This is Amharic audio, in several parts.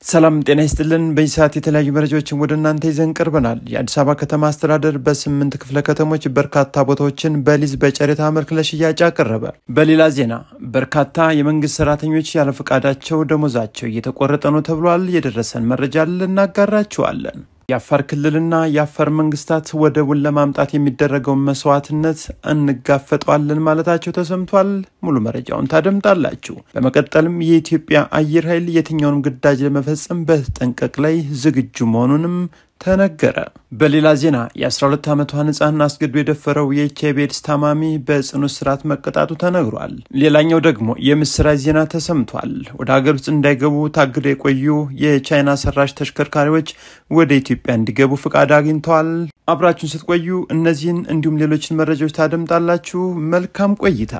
ሰላም ጤና ይስጥልን በኢሳት የተለያዩ መረጃዎችን ወደ እናንተ ይዘን ቀርበናል። የአዲስ አበባ ከተማ አስተዳደር በ8 ክፍለ ከተሞች በርካታ ቦታዎችን በሊዝ በጨረታ መልክ ለሽያጭ አቀረበ። በሌላ ዜና በርካታ የመንግስት ሰራተኞች ያለ ፈቃዳቸው ደሞዛቸው እየተቆረጠ ነው ተብሏል። የደረሰን መረጃ ልናጋራችኋለን። የአፋር ክልልና የአፋር መንግስታት ወደቡን ለማምጣት የሚደረገው መስዋዕትነት እንጋፈጣለን ማለታቸው ተሰምቷል። ሙሉ መረጃውን ታደምጣላችሁ። በመቀጠልም የኢትዮጵያ አየር ኃይል የትኛውንም ግዳጅ ለመፈጸም በተጠንቀቅ ላይ ዝግጁ መሆኑንም ተነገረ። በሌላ ዜና የ12 ዓመቷን ህፃን አስገድዶ የደፈረው የኤችአይቪ ኤድስ ታማሚ በጽኑ እስራት መቀጣቱ ተነግሯል። ሌላኛው ደግሞ የምስራች ዜና ተሰምቷል። ወደ ሀገር ውስጥ እንዳይገቡ ታግደው የቆዩ የቻይና ሰራሽ ተሽከርካሪዎች ወደ ኢትዮጵያ እንዲገቡ ፍቃድ አግኝተዋል። አብራችሁን ስትቆዩ እነዚህን እንዲሁም ሌሎችን መረጃዎች ታደምጣላችሁ። መልካም ቆይታ።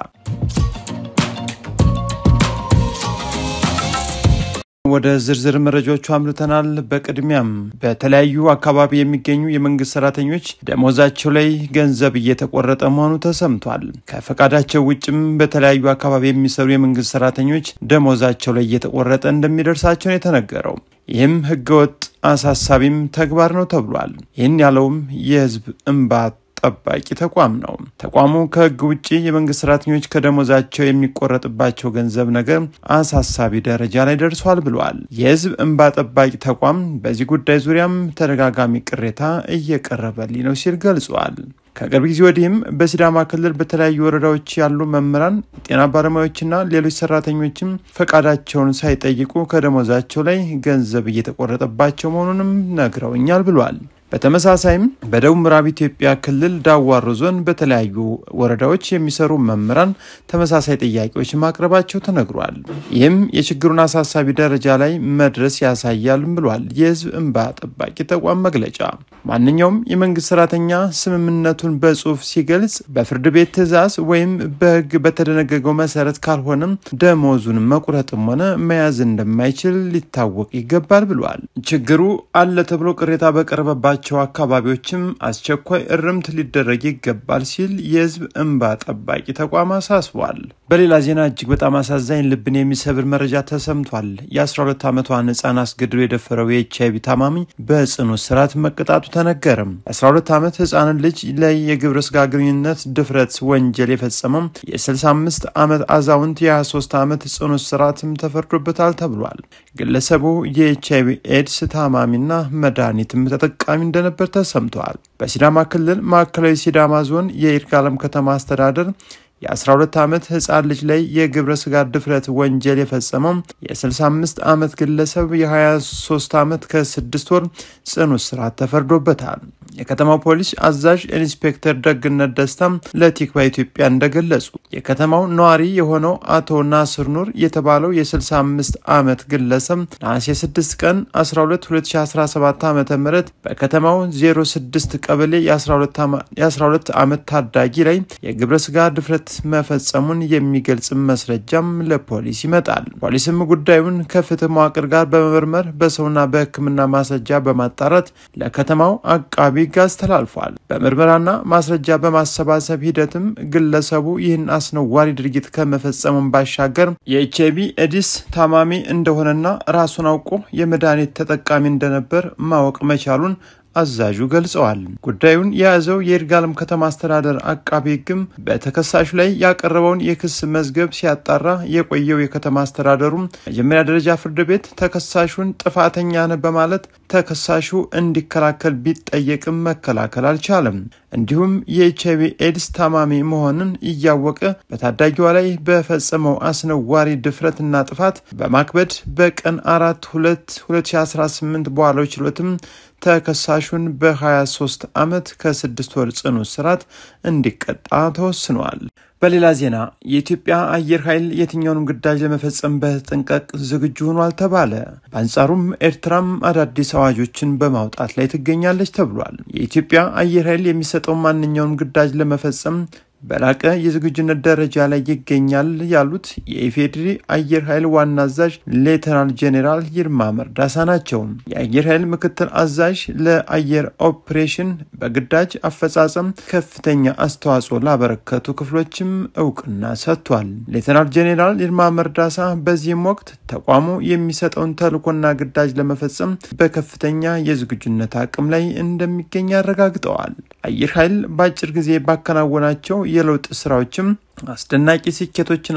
ወደ ዝርዝር መረጃዎቹ አምርተናል። በቅድሚያም በተለያዩ አካባቢ የሚገኙ የመንግስት ሰራተኞች ደሞዛቸው ላይ ገንዘብ እየተቆረጠ መሆኑ ተሰምቷል። ከፈቃዳቸው ውጭም በተለያዩ አካባቢ የሚሰሩ የመንግስት ሰራተኞች ደሞዛቸው ላይ እየተቆረጠ እንደሚደርሳቸው ነው የተነገረው። ይህም ህገወጥ አሳሳቢም ተግባር ነው ተብሏል። ይህን ያለውም የህዝብ እንባ ጠባቂ ተቋም ነው። ተቋሙ ከህግ ውጪ የመንግስት ሰራተኞች ከደሞዛቸው የሚቆረጥባቸው ገንዘብ ነገር አሳሳቢ ደረጃ ላይ ደርሷል ብሏል። የህዝብ እንባ ጠባቂ ተቋም በዚህ ጉዳይ ዙሪያም ተደጋጋሚ ቅሬታ እየቀረበልኝ ነው ሲል ገልጿል። ከቅርብ ጊዜ ወዲህም በሲዳማ ክልል በተለያዩ ወረዳዎች ያሉ መምህራን፣ ጤና ባለሙያዎችና ሌሎች ሰራተኞችም ፈቃዳቸውን ሳይጠይቁ ከደሞዛቸው ላይ ገንዘብ እየተቆረጠባቸው መሆኑንም ነግረውኛል ብሏል። በተመሳሳይም በደቡብ ምዕራብ ኢትዮጵያ ክልል ዳዋሮ ዞን በተለያዩ ወረዳዎች የሚሰሩ መምህራን ተመሳሳይ ጥያቄዎች ማቅረባቸው ተነግሯል። ይህም የችግሩን አሳሳቢ ደረጃ ላይ መድረስ ያሳያል ብሏል የህዝብ እንባ ጠባቂ ተቋም መግለጫ። ማንኛውም የመንግስት ሰራተኛ ስምምነቱን በጽሁፍ ሲገልጽ በፍርድ ቤት ትዕዛዝ ወይም በህግ በተደነገገው መሰረት ካልሆነም ደሞዙን መቁረጥም ሆነ መያዝ እንደማይችል ሊታወቅ ይገባል ብሏል። ችግሩ አለ ተብሎ ቅሬታ በቀረበባቸው አካባቢዎችም አስቸኳይ እርምት ሊደረግ ይገባል ሲል የህዝብ እንባ ጠባቂ ተቋም አሳስቧል። በሌላ ዜና እጅግ በጣም አሳዛኝ ልብን የሚሰብር መረጃ ተሰምቷል። የ12 ዓመቷን ህፃን አስገድዶ የደፈረው የኤችአይቪ ታማሚ በጽኑ እስራት መቀጣቱ ተነገረም። 12 ዓመት ህፃን ልጅ ላይ የግብረ ስጋ ግንኙነት ድፍረት ወንጀል የፈጸመው የ65 ዓመት አዛውንት የ23 ዓመት ጽኑ እስራትም ተፈርዶበታል ተብሏል። ግለሰቡ የኤችአይቪ ኤድስ ታማሚና መድኃኒትም ተጠቃሚ እንደነበር ተሰምቷል። በሲዳማ ክልል ማዕከላዊ ሲዳማ ዞን የይርጋለም ከተማ አስተዳደር የ12 ዓመት ህፃን ልጅ ላይ የግብረ ስጋ ድፍረት ወንጀል የፈጸመው የ65 ዓመት ግለሰብ የ23 ዓመት ከ6 ወር ጽኑ እስራት ተፈርዶበታል። የከተማው ፖሊስ አዛዥ ኢንስፔክተር ደግነት ደስታም ለቲክቫ ኢትዮጵያ እንደገለጹ የከተማው ነዋሪ የሆነው አቶ ናስር ኑር የተባለው የ65 ዓመት ግለሰብ ነሐሴ 6 ቀን 12 2017 ዓ.ም በከተማው 06 ቀበሌ የ12 ዓመት ታዳጊ ላይ የግብረ ስጋ ድፍረት መፈጸሙን የሚገልጽ መስረጃም ለፖሊስ ይመጣል። ፖሊስም ጉዳዩን ከፍትህ መዋቅር ጋር በመመርመር በሰውና በሕክምና ማስረጃ በማጣራት ለከተማው አቃቢ ጋዝ ተላልፏል። በምርመራና ማስረጃ በማሰባሰብ ሂደትም ግለሰቡ ይህን አስነዋሪ ድርጊት ከመፈጸሙን ባሻገር የኤችአይቪ ኤድስ ታማሚ እንደሆነና ራሱን አውቆ የመድኃኒት ተጠቃሚ እንደነበር ማወቅ መቻሉን አዛዡ ገልጸዋል። ጉዳዩን የያዘው የይርጋለም ከተማ አስተዳደር አቃቤ ሕግም በተከሳሹ ላይ ያቀረበውን የክስ መዝገብ ሲያጣራ የቆየው የከተማ አስተዳደሩ መጀመሪያ ደረጃ ፍርድ ቤት ተከሳሹን ጥፋተኛ ነህ በማለት ተከሳሹ እንዲከላከል ቢጠየቅም መከላከል አልቻለም። እንዲሁም የኤችአይቪ ኤድስ ታማሚ መሆኑን እያወቀ በታዳጊዋ ላይ በፈጸመው አስነዋሪ ድፍረትና ጥፋት በማክበድ በቀን 4/2/2018 በዋለው ችሎትም ተከሳሹን በ23 ዓመት ከ6 ወር ጽኑ እስራት እንዲቀጣ ተወስኗል። በሌላ ዜና የኢትዮጵያ አየር ኃይል የትኛውንም ግዳጅ ለመፈጸም በተጠንቀቅ ዝግጁ ሆኗል ተባለ። በአንጻሩም ኤርትራም አዳዲስ አዋጆችን በማውጣት ላይ ትገኛለች ተብሏል። የኢትዮጵያ አየር ኃይል የሚሰጠው ማንኛውንም ግዳጅ ለመፈጸም በላቀ የዝግጁነት ደረጃ ላይ ይገኛል ያሉት የኢፌዴሪ አየር ኃይል ዋና አዛዥ ሌተናል ጄኔራል ይልማ መርዳሳ ናቸው። የአየር ኃይል ምክትል አዛዥ ለአየር ኦፕሬሽን በግዳጅ አፈጻጸም ከፍተኛ አስተዋጽኦ ላበረከቱ ክፍሎችም እውቅና ሰጥቷል። ሌተናል ጄኔራል ይልማ መርዳሳ በዚህም ወቅት ተቋሙ የሚሰጠውን ተልዕኮና ግዳጅ ለመፈጸም በከፍተኛ የዝግጁነት አቅም ላይ እንደሚገኝ አረጋግጠዋል። አየር ኃይል በአጭር ጊዜ ባከናወናቸው የለውጥ ስራዎችም አስደናቂ ስኬቶችን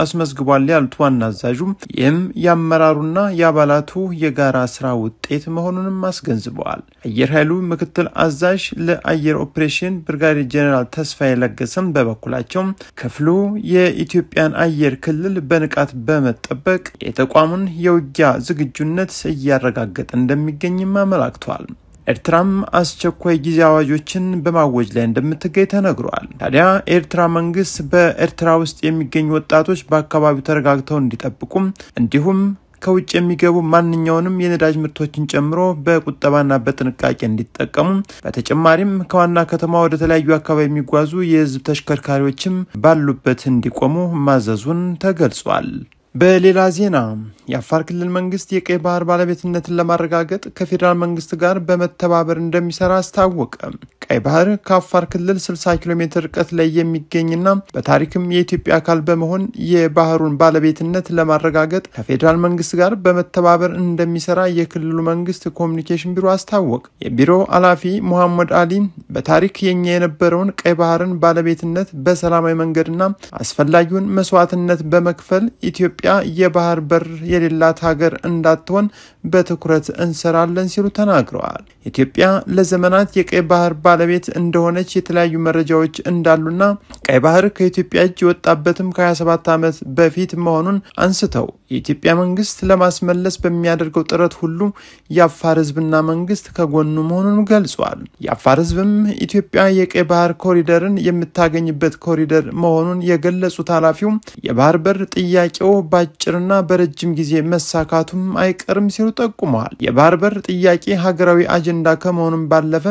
አስመዝግቧል ያሉት ዋና አዛዡ ይህም የአመራሩና የአባላቱ የጋራ ስራ ውጤት መሆኑንም አስገንዝበዋል። አየር ኃይሉ ምክትል አዛዥ ለአየር ኦፕሬሽን ብርጋዴር ጄኔራል ተስፋዬ ለገሰም በበኩላቸው ክፍሉ የኢትዮጵያን አየር ክልል በንቃት በመጠበቅ የተቋሙን የውጊያ ዝግጁነት እያረጋገጠ እንደሚገኝም አመላክቷል። ኤርትራም አስቸኳይ ጊዜ አዋጆችን በማወጅ ላይ እንደምትገኝ ተነግሯል። ታዲያ ኤርትራ መንግስት በኤርትራ ውስጥ የሚገኙ ወጣቶች በአካባቢው ተረጋግተው እንዲጠብቁም እንዲሁም ከውጭ የሚገቡ ማንኛውንም የነዳጅ ምርቶችን ጨምሮ በቁጠባና በጥንቃቄ እንዲጠቀሙ በተጨማሪም ከዋና ከተማ ወደ ተለያዩ አካባቢ የሚጓዙ የህዝብ ተሽከርካሪዎችም ባሉበት እንዲቆሙ ማዘዙን ተገልጿል። በሌላ ዜና የአፋር ክልል መንግስት የቀይ ባህር ባለቤትነትን ለማረጋገጥ ከፌደራል መንግስት ጋር በመተባበር እንደሚሰራ አስታወቀ። ቀይ ባህር ከአፋር ክልል 60 ኪሎ ሜትር ርቀት ላይ የሚገኝና በታሪክም የኢትዮጵያ አካል በመሆን የባህሩን ባለቤትነት ለማረጋገጥ ከፌደራል መንግስት ጋር በመተባበር እንደሚሰራ የክልሉ መንግስት ኮሚኒኬሽን ቢሮ አስታወቀ። የቢሮው ኃላፊ መሐመድ አሊ በታሪክ የኛ የነበረውን ቀይ ባህርን ባለቤትነት በሰላማዊ መንገድና አስፈላጊውን መስዋዕትነት በመክፈል ኢትዮጵያ የባህር በር የሌላት ሀገር እንዳትሆን በትኩረት እንሰራለን ሲሉ ተናግረዋል። ኢትዮጵያ ለዘመናት የቀይ ባህር ባለቤት እንደሆነች የተለያዩ መረጃዎች እንዳሉና ቀይ ባህር ከኢትዮጵያ እጅ የወጣበትም ከ27 ዓመት በፊት መሆኑን አንስተው የኢትዮጵያ መንግስት ለማስመለስ በሚያደርገው ጥረት ሁሉ የአፋር ህዝብና መንግስት ከጎኑ መሆኑን ገልጿል። የአፋር ህዝብም ኢትዮጵያ የቀይ ባህር ኮሪደርን የምታገኝበት ኮሪደር መሆኑን የገለጹት ኃላፊው የባህር በር ጥያቄው በአጭርና በረጅም ጊዜ መሳካቱም አይቀርም ሲሉ ጠቁመዋል። የባህር በር ጥያቄ ሀገራዊ አጀንዳ ከመሆኑም ባለፈ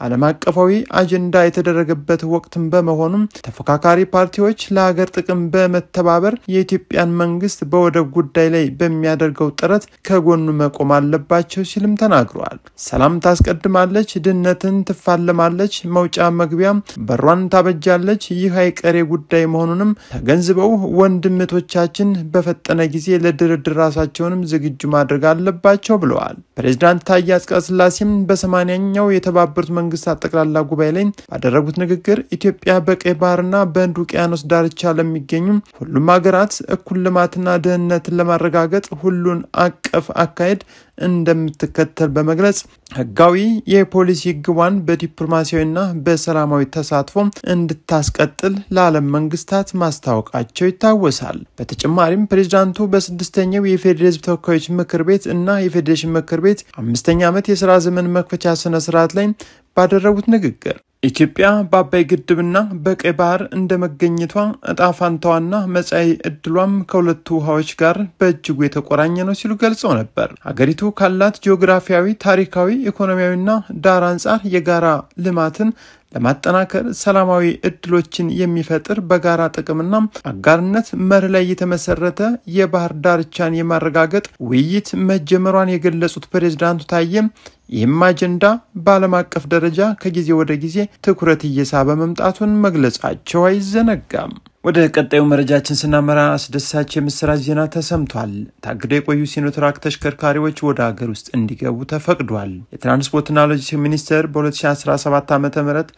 ዓለም አቀፋዊ አጀንዳ የተደረገበት ወቅትም በመሆኑም ተፎካካሪ ፓርቲዎች ለሀገር ጥቅም በመተባበር የኢትዮጵያን መንግስት በወደብ ጉዳይ ላይ በሚያደርገው ጥረት ከጎኑ መቆም አለባቸው ሲልም ተናግረዋል። ሰላም ታስቀድማለች፣ ድህነትን ትፋለማለች፣ መውጫ መግቢያ በሯን ታበጃለች። ይህ አይቀሬ ጉዳይ መሆኑንም ተገንዝበው ወንድምቶቻችን በፈጠነ ጊዜ ለድርድር ራሳቸውንም ዝግጁ ማድረግ አለባቸው ብለዋል። ፕሬዝዳንት ታዬ አጽቀሥላሴም በ80ኛው የተባበሩት መንግስታት ጠቅላላ ጉባኤ ላይ ባደረጉት ንግግር ኢትዮጵያ በቀይ ባህርና በህንድ ውቅያኖስ ዳርቻ ለሚገኙ ሁሉም ሀገራት እኩል ልማትና ደህንነትን ለማረጋገጥ ሁሉን አቀፍ አካሄድ እንደምትከተል በመግለጽ ህጋዊ የፖሊሲ ግቧን በዲፕሎማሲያዊና በሰላማዊ ተሳትፎ እንድታስቀጥል ለዓለም መንግስታት ማስታወቃቸው ይታወሳል። በተጨማሪም ፕሬዝዳንቱ በ6ኛው የፌዴራል ህዝብ ተወካዮች ምክር ቤት እና የፌዴሬሽን ምክር ቤት 5ኛ ዓመት የሥራ ዘመን መክፈቻ ስነ ስርዓት ላይ ባደረጉት ንግግር ኢትዮጵያ በአባይ ግድብና በቀይ ባህር እንደመገኘቷ እጣፋንታዋና መጻኢ ዕድሏም ከሁለቱ ውሃዎች ጋር በእጅጉ የተቆራኘ ነው ሲሉ ገልጸው ነበር። ሀገሪቱ ካላት ጂኦግራፊያዊ፣ ታሪካዊ፣ ኢኮኖሚያዊና ዳራ አንጻር የጋራ ልማትን ለማጠናከር ሰላማዊ እድሎችን የሚፈጥር በጋራ ጥቅምና አጋርነት መርህ ላይ የተመሰረተ የባህር ዳርቻን የማረጋገጥ ውይይት መጀመሯን የገለጹት ፕሬዝዳንቱ ታዬም ይህም አጀንዳ በዓለም አቀፍ ደረጃ ከጊዜ ወደ ጊዜ ትኩረት እየሳበ መምጣቱን መግለጻቸው አይዘነጋም። ወደ ቀጣዩ መረጃችን ስናመራ አስደሳች የምስራች ዜና ተሰምቷል። ታግደው የቆዩ ሲኖትራክ ተሽከርካሪዎች ወደ ሀገር ውስጥ እንዲገቡ ተፈቅዷል። የትራንስፖርትና ሎጂስቲክስ ሚኒስቴር በ2017 ዓ.ም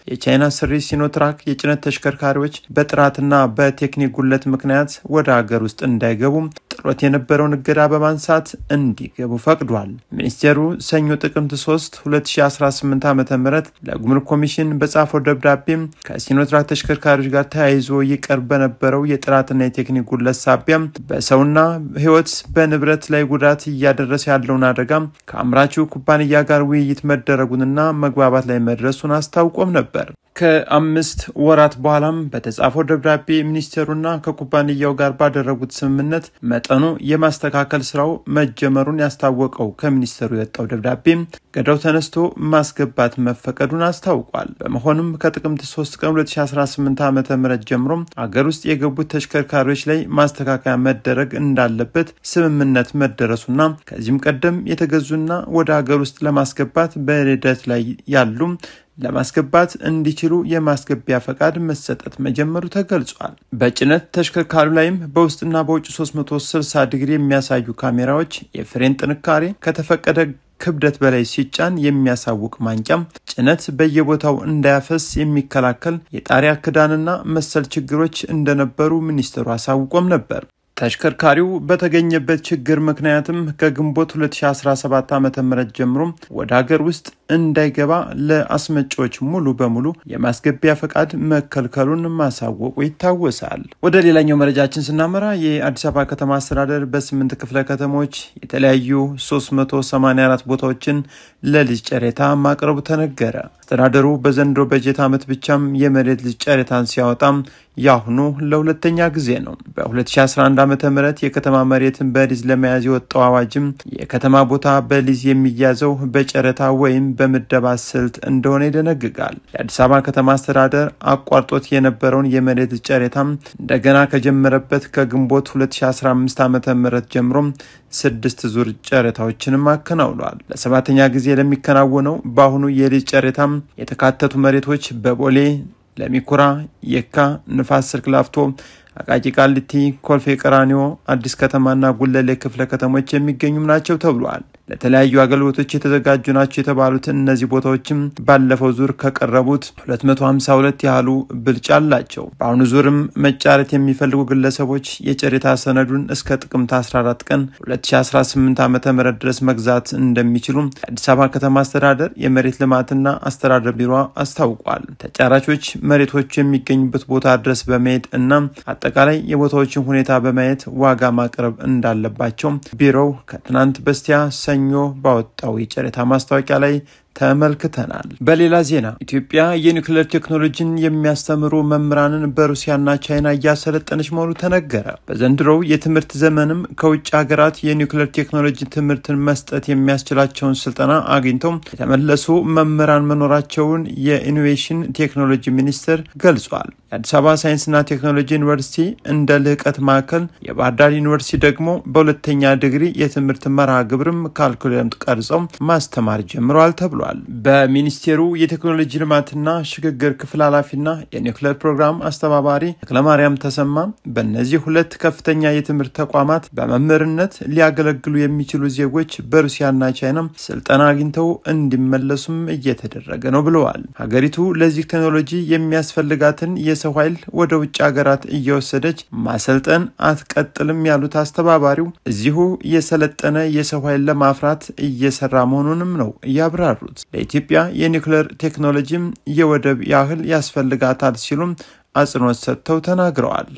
የቻይና ስሪት ሲኖትራክ የጭነት ተሽከርካሪዎች በጥራትና በቴክኒክ ጉድለት ምክንያት ወደ ሀገር ውስጥ እንዳይገቡ ጥሎት የነበረውን እገዳ በማንሳት እንዲገቡ ፈቅዷል። ሚኒስቴሩ ሰኞ ጥቅምት 3 2018 ዓ.ም ለጉምሩክ ኮሚሽን በጻፈው ደብዳቤ ከሲኖትራክ ተሽከርካሪዎች ጋር ተያይዞ ይቀርብ በነበረው የጥራትና የቴክኒክ ጉድለት ሳቢያ በሰውና ህይወት በንብረት ላይ ጉዳት እያደረሰ ያለውን አደጋ ከአምራቹ ኩባንያ ጋር ውይይት መደረጉንና መግባባት ላይ መድረሱን አስታውቆም ነበር። ከ5 ወራት በኋላም በተጻፈው ደብዳቤ ሚኒስቴሩና ከኩባንያው ጋር ባደረጉት ስምምነት በመጠኑ የማስተካከል ስራው መጀመሩን ያስታወቀው ከሚኒስትሩ የወጣው ደብዳቤ ገዳው ተነስቶ ማስገባት መፈቀዱን አስታውቋል። በመሆኑም ከጥቅምት 3 ቀን 2018 ዓ.ም ጀምሮ አገር ውስጥ የገቡት ተሽከርካሪዎች ላይ ማስተካከያ መደረግ እንዳለበት ስምምነት መደረሱና ከዚህም ቀደም የተገዙና ወደ አገር ውስጥ ለማስገባት በሂደት ላይ ያሉ ለማስገባት እንዲችሉ የማስገቢያ ፈቃድ መሰጠት መጀመሩ ተገልጿል። በጭነት ተሽከርካሪው ላይም በውስጥና በውጭ 360 ዲግሪ የሚያሳዩ ካሜራዎች፣ የፍሬን ጥንካሬ፣ ከተፈቀደ ክብደት በላይ ሲጫን የሚያሳውቅ ማንቂያም፣ ጭነት በየቦታው እንዳያፈስ የሚከላከል የጣሪያ ክዳንና መሰል ችግሮች እንደነበሩ ሚኒስትሩ አሳውቆም ነበር። ተሽከርካሪው በተገኘበት ችግር ምክንያትም ከግንቦት 2017 ዓ.ም ጀምሮ ወደ ሀገር ውስጥ እንዳይገባ ለአስመጪዎች ሙሉ በሙሉ የማስገቢያ ፈቃድ መከልከሉን ማሳወቁ ይታወሳል። ወደ ሌላኛው መረጃችን ስናመራ የአዲስ አበባ ከተማ አስተዳደር በ8 ክፍለ ከተሞች የተለያዩ 384 ቦታዎችን ለሊዝ ጨረታ ማቅረቡ ተነገረ። አስተዳደሩ በዘንድሮ በጀት ዓመት ብቻም የመሬት ሊዝ ጨረታን ሲያወጣም ያሁኑ ለሁለተኛ ጊዜ ነው። በ2011 ዓ.ም የከተማ መሬትን በሊዝ ለመያዝ የወጣው አዋጅም የከተማ ቦታ በሊዝ የሚያዘው በጨረታ ወይም በምደባ ስልት እንደሆነ ይደነግጋል። የአዲስ አበባ ከተማ አስተዳደር አቋርጦት የነበረውን የመሬት ጨረታም እንደገና ከጀመረበት ከግንቦት 2015 ዓ.ም ጀምሮ 6 ዙር ጨረታዎችንም አከናውኗል። ለሰባተኛ ጊዜ ለሚከናወነው በአሁኑ የሊዝ ጨረታም የተካተቱ መሬቶች በቦሌ፣ ለሚኩራ፣ የካ፣ ንፋስ ስልክ ላፍቶ፣ አቃቂ ቃሊቲ፣ ኮልፌ ቀራኒዮ፣ አዲስ ከተማና ጉለሌ ክፍለ ከተሞች የሚገኙም ናቸው ተብሏል። ለተለያዩ አገልግሎቶች የተዘጋጁ ናቸው የተባሉት እነዚህ ቦታዎችም ባለፈው ዙር ከቀረቡት 252 ያህሉ ብልጫ አላቸው። በአሁኑ ዙርም መጫረት የሚፈልጉ ግለሰቦች የጨረታ ሰነዱን እስከ ጥቅምት 14 ቀን 2018 ዓ.ም ድረስ መግዛት እንደሚችሉ የአዲስ አበባ ከተማ አስተዳደር የመሬት ልማትና አስተዳደር ቢሮ አስታውቋል። ተጫራቾች መሬቶቹ የሚገኙበት ቦታ ድረስ በመሄድ እና አጠቃላይ የቦታዎችን ሁኔታ በማየት ዋጋ ማቅረብ እንዳለባቸው ቢሮው ከትናንት በስቲያ ሰኞ ባወጣው የጨረታ ማስታወቂያ ላይ ተመልክተናል። በሌላ ዜና ኢትዮጵያ የኒውክሌር ቴክኖሎጂን የሚያስተምሩ መምህራንን በሩሲያና ቻይና እያሰለጠነች መሆኑ ተነገረ። በዘንድሮው የትምህርት ዘመንም ከውጭ ሀገራት የኒውክሌር ቴክኖሎጂ ትምህርትን መስጠት የሚያስችላቸውን ስልጠና አግኝተው የተመለሱ መምህራን መኖራቸውን የኢኖቬሽን ቴክኖሎጂ ሚኒስቴር ገልጿል። የአዲስ አበባ ሳይንስና ቴክኖሎጂ ዩኒቨርሲቲ እንደ ልህቀት ማዕከል፣ የባህር ዳር ዩኒቨርሲቲ ደግሞ በሁለተኛ ዲግሪ የትምህርት መርሃ ግብርም ካልኩለም ቀርጸው ማስተማር ጀምረዋል ተብሏል። በሚኒስቴሩ የቴክኖሎጂ ልማትና ሽግግር ክፍል ኃላፊና የኒውክሌር ፕሮግራም አስተባባሪ ተክለማርያም ተሰማ በእነዚህ ሁለት ከፍተኛ የትምህርት ተቋማት በመምህርነት ሊያገለግሉ የሚችሉ ዜጎች በሩሲያና ቻይና ስልጠና አግኝተው እንዲመለሱም እየተደረገ ነው ብለዋል። ሀገሪቱ ለዚህ ቴክኖሎጂ የሚያስፈልጋትን የሰው ኃይል ወደ ውጭ ሀገራት እየወሰደች ማሰልጠን አትቀጥልም ያሉት አስተባባሪው እዚሁ የሰለጠነ የሰው ኃይል ለማፍራት እየሰራ መሆኑንም ነው ያብራሩት። ለኢትዮጵያ የኒውክሌር ቴክኖሎጂም የወደብ ያህል ያስፈልጋታል ሲሉም አጽንኦት ሰጥተው ተናግረዋል።